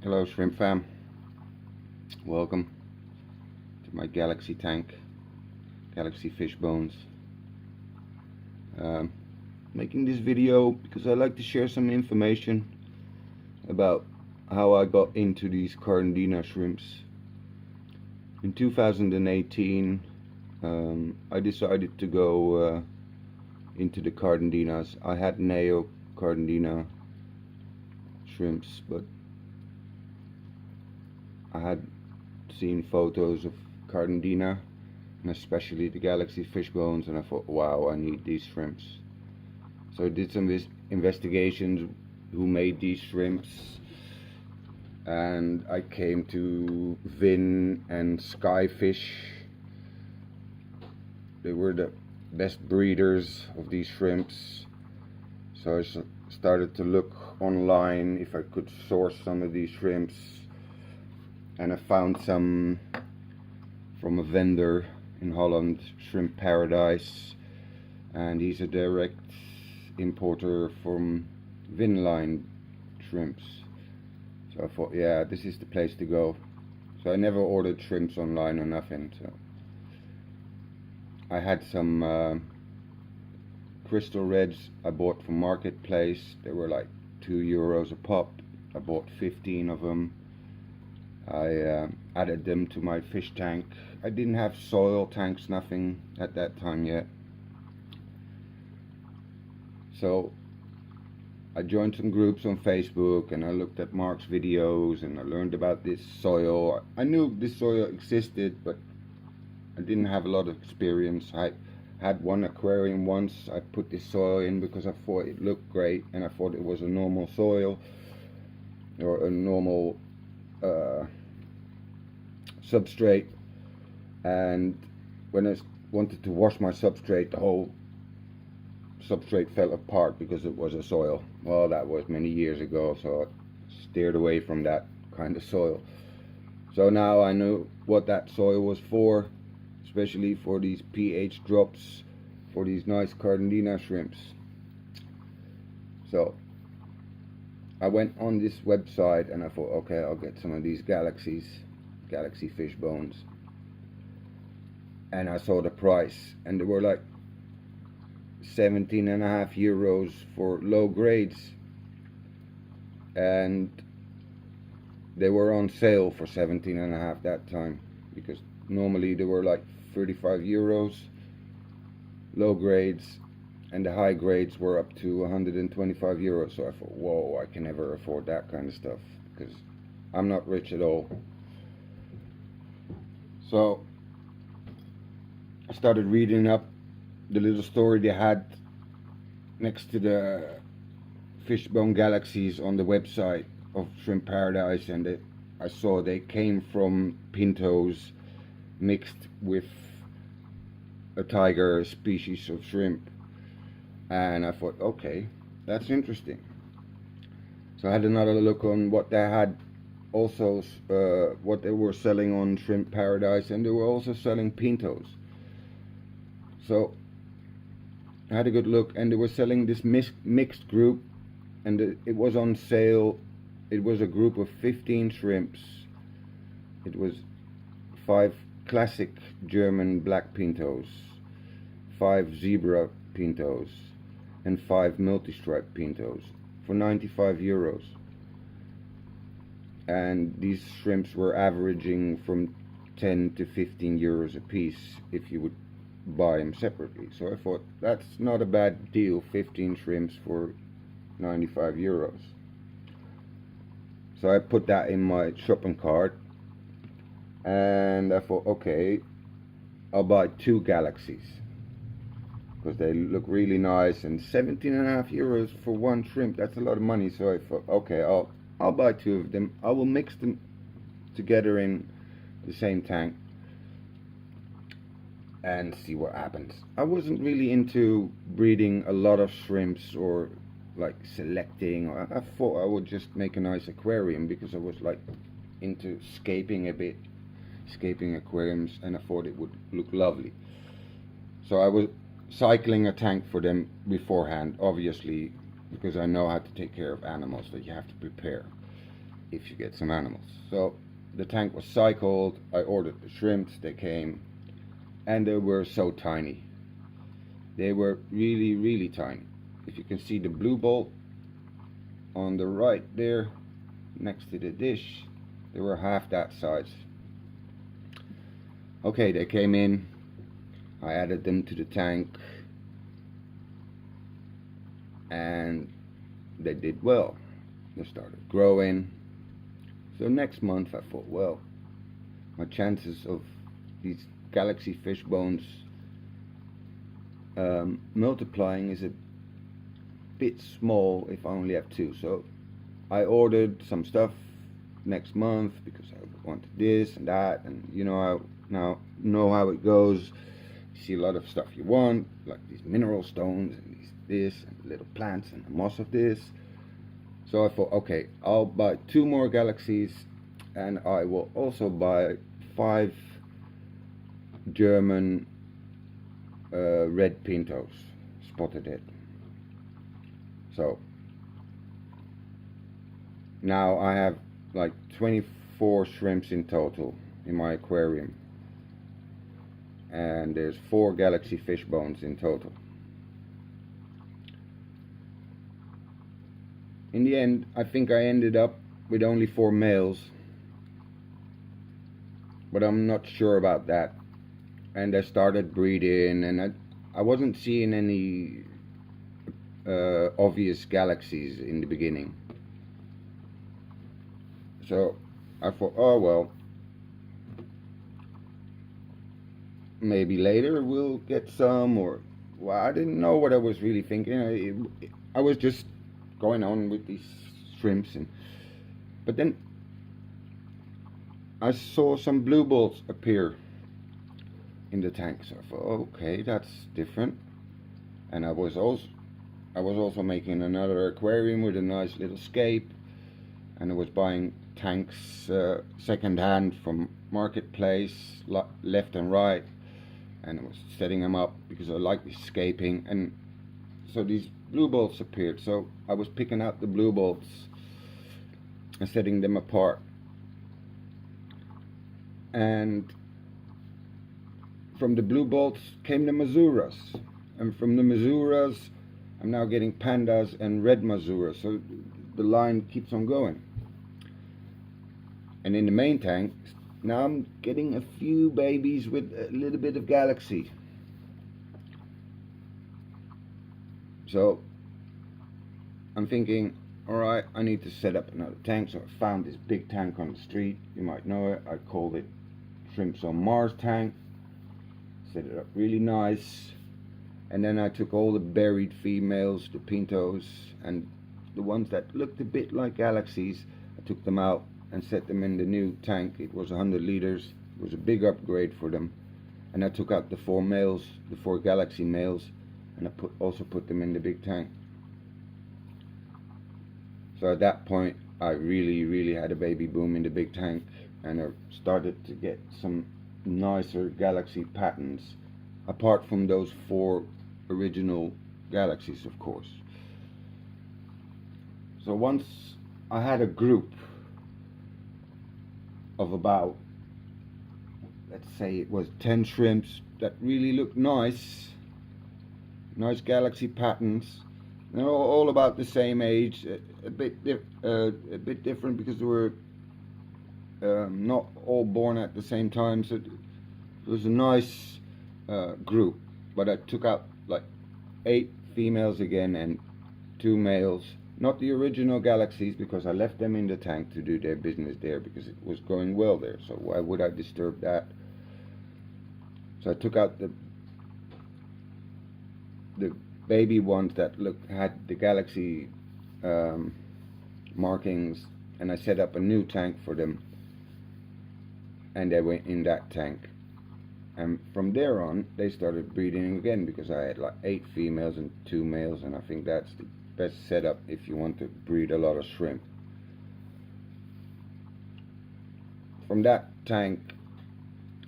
Hello Shrimp Fam, welcome to my Galaxy tank, Galaxy Fishbones. Making this video because I like to share some information about how I got into these Cardendina shrimps. In 2018 I decided to go into the Cardendinas. I had Neo Cardendina shrimps, but I had seen photos of Cardendina and especially the Galaxy Fishbones, and I thought, wow, I need these shrimps. So I did some investigations who made these shrimps, and I came to Vin and Skyfish. They were the best breeders of these shrimps. So I started to look online if I could source some of these shrimps, and I found some from a vendor in Holland, Shrimp Paradise, and he's a direct importer from Vinline shrimps. So I thought, yeah, this is the place to go. So I never ordered shrimps online or nothing. So I had some crystal reds I bought from Marketplace. They were like €2 a pop. I bought 15 of them. I added them to my fish tank. I didn't have soil tanks, nothing at that time yet. So I joined some groups on Facebook and I looked at Mark's videos and I learned about this soil. I knew this soil existed, but I didn't have a lot of experience. I had one aquarium once. I put this soil in because I thought it looked great and I thought it was a normal soil or a normal substrate, and when I wanted to wash my substrate, the whole substrate fell apart because it was a soil. Well, that was many years ago, so I steered away from that kind of soil. So now I know what that soil was for, especially for these pH drops for these nice Cardendina shrimps. So I went on this website and I thought, okay, I'll get some of these Galaxy Fishbones. And I saw the price, and they were like €17.5 for low grades, and they were on sale for 17.5 that time, because normally they were like €35 low grades, and the high grades were up to €125. So I thought, whoa, I can never afford that kind of stuff because I'm not rich at all. So I started reading up the little story they had next to the Fishbone Galaxies on the website of Shrimp Paradise, and I saw they came from pintos mixed with a tiger species of shrimp, and I thought, okay, that's interesting. So I had another look on what they had also, what they were selling on Shrimp Paradise, and they were also selling pintos. So I had a good look, and they were selling this mixed group, and it was on sale. It was a group of 15 shrimps. It was 5 classic German black pintos, 5 zebra pintos, and 5 multi-striped pintos for €95. And these shrimps were averaging from 10 to €15 a piece if you would buy them separately. So I thought, that's not a bad deal, 15 shrimps for €95. So I put that in my shopping cart, and I thought, okay, I'll buy 2 Galaxies because they look really nice, and €17.5 for one shrimp, that's a lot of money. So I thought, okay, I'll buy 2 of them. I will mix them together in the same tank and see what happens. I wasn't really into breeding a lot of shrimps or like selecting. I thought I would just make a nice aquarium because I was like into scaping a bit, scaping aquariums, and I thought it would look lovely. So I was cycling a tank for them beforehand, obviously, because I know how to take care of animals that you have to prepare. if you get some animals. So the tank was cycled, I ordered the shrimps, they came, and they were so tiny. They were really, really tiny. If you can see the blue bolt on the right there, next to the dish, they were half that size. Okay, they came in, I added them to the tank, and they did well. They started growing. So next month I thought, well, my chances of these Galaxy Fishbones multiplying is a bit small if I only have 2. So I ordered some stuff next month because I wanted this and that, and you know, I now know how it goes. You see a lot of stuff you want, like these mineral stones and this and little plants and the moss of this. So I thought, okay, I'll buy 2 more Galaxies, and I will also buy 5 German red pintos, spotted head. So now I have like 24 shrimps in total in my aquarium, and there's 4 Galaxy Fishbones in total. In the end, I think I ended up with only 4 males, but I'm not sure about that. And I started breeding, and I wasn't seeing any obvious Galaxies in the beginning. So I thought, oh well, maybe later we'll get some, or well, I didn't know what I was really thinking. I was just going on with these shrimps, but then I saw some blue bolts appear in the tank. So I thought, okay, that's different. And I was also making another aquarium with a nice little scape, and I was buying tanks second hand from marketplace, left and right, and I was setting them up because I like escaping. And so these blue bolts appeared, so I was picking out the blue bolts and setting them apart. And from the blue bolts came the Mazuras, and from the Mazuras I'm now getting pandas and red Mazuras, so the line keeps on going. And in the main tank now I'm getting a few babies with a little bit of Galaxy. So I'm thinking, alright, I need to set up another tank. So I found this big tank on the street, you might know it. I called it Shrimps on Mars tank. Set it up really nice. And then I took all the buried females, the pintos, and the ones that looked a bit like Galaxies, I took them out and set them in the new tank. It was 100 liters. It was a big upgrade for them. And I took out the 4 males, the 4 Galaxy males, and I also put them in the big tank. So at that point I really had a baby boom in the big tank, and I started to get some nicer Galaxy patterns, apart from those 4 original Galaxies, of course. So once I had a group of about, let's say it was 10 shrimps that really looked nice Galaxy patterns. They're all about the same age, a bit different because they were not all born at the same time. So it was a nice group. But I took out like 8 females again and 2 males. Not the original Galaxies, because I left them in the tank to do their business there because it was going well there. So why would I disturb that? So I took out the baby ones that had the Galaxy markings, and I set up a new tank for them, and they went in that tank. And from there on they started breeding again, because I had like 8 females and 2 males, and I think that's the best setup if you want to breed a lot of shrimp. From that tank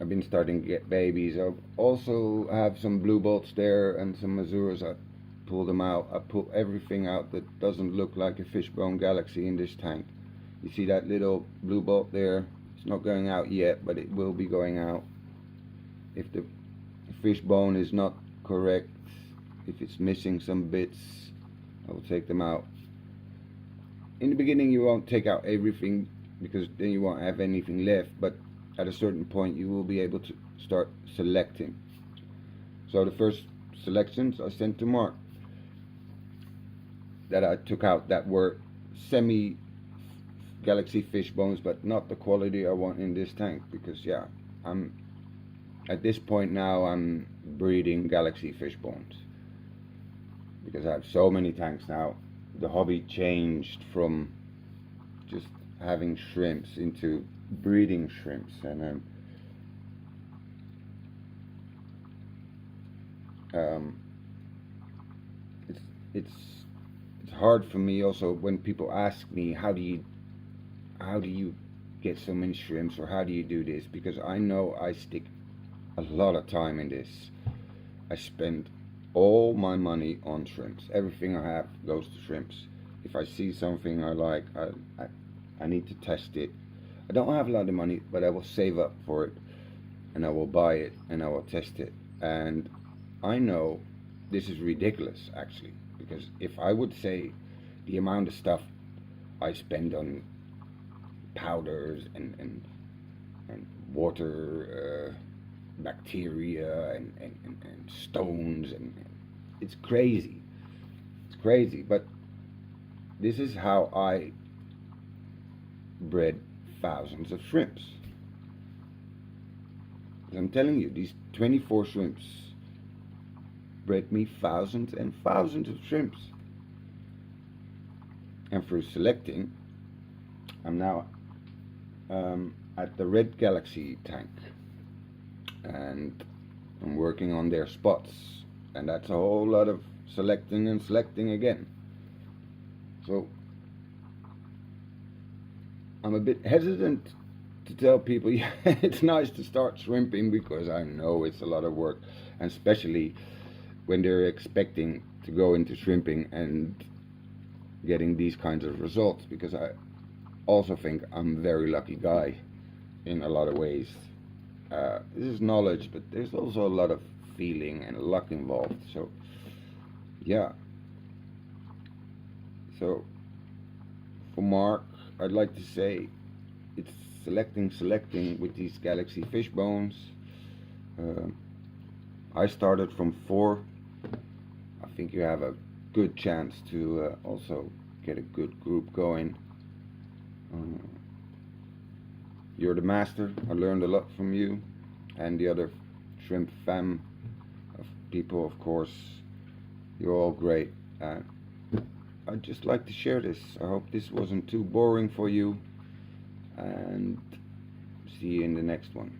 I've been starting to get babies. I also have some blue bolts there and some Mazuras. I pulled them out. I pulled everything out that doesn't look like a Fishbone Galaxy in this tank. You see that little blue bolt there? It's not going out yet, but it will be going out. If the fishbone is not correct, if it's missing some bits, I will take them out. In the beginning you won't take out everything, because then you won't have anything left, but at a certain point you will be able to start selecting. So the first selections I sent to Mark that I took out that were semi Galaxy Fishbones, but not the quality I want in this tank, because yeah, I'm at this point now I'm breeding Galaxy Fishbones because I have so many tanks now. The hobby changed from just having shrimps into breeding shrimps, and it's hard for me also when people ask me how do you get so many shrimps, or how do you do this, because I know I stick a lot of time in this. I spend all my money on shrimps. Everything I have goes to shrimps. If I see something I like, I need to test it. I don't have a lot of money, but I will save up for it, and I will buy it, and I will test it. And I know this is ridiculous actually, because if I would say the amount of stuff I spend on powders and water, bacteria and stones, and it's crazy. It's crazy, but this is how I bred thousands of shrimps. I'm telling you, these 24 shrimps bred me thousands and thousands of shrimps. And through selecting, I'm now at the Red Galaxy tank, and I'm working on their spots, and that's a whole lot of selecting and selecting again. So I'm a bit hesitant to tell people, yeah, it's nice to start shrimping, because I know it's a lot of work, and especially when they're expecting to go into shrimping and getting these kinds of results, because I also think I'm a very lucky guy in a lot of ways. This is knowledge, but there's also a lot of feeling and luck involved. So yeah, so for Mark, I'd like to say it's selecting with these Galaxy Fishbones. I started from 4. I think you have a good chance to also get a good group going. You're the master. I learned a lot from you and the other SHRIMPFAM of people, of course. You're all great. I'd just like to share this. I hope this wasn't too boring for you, and see you in the next one.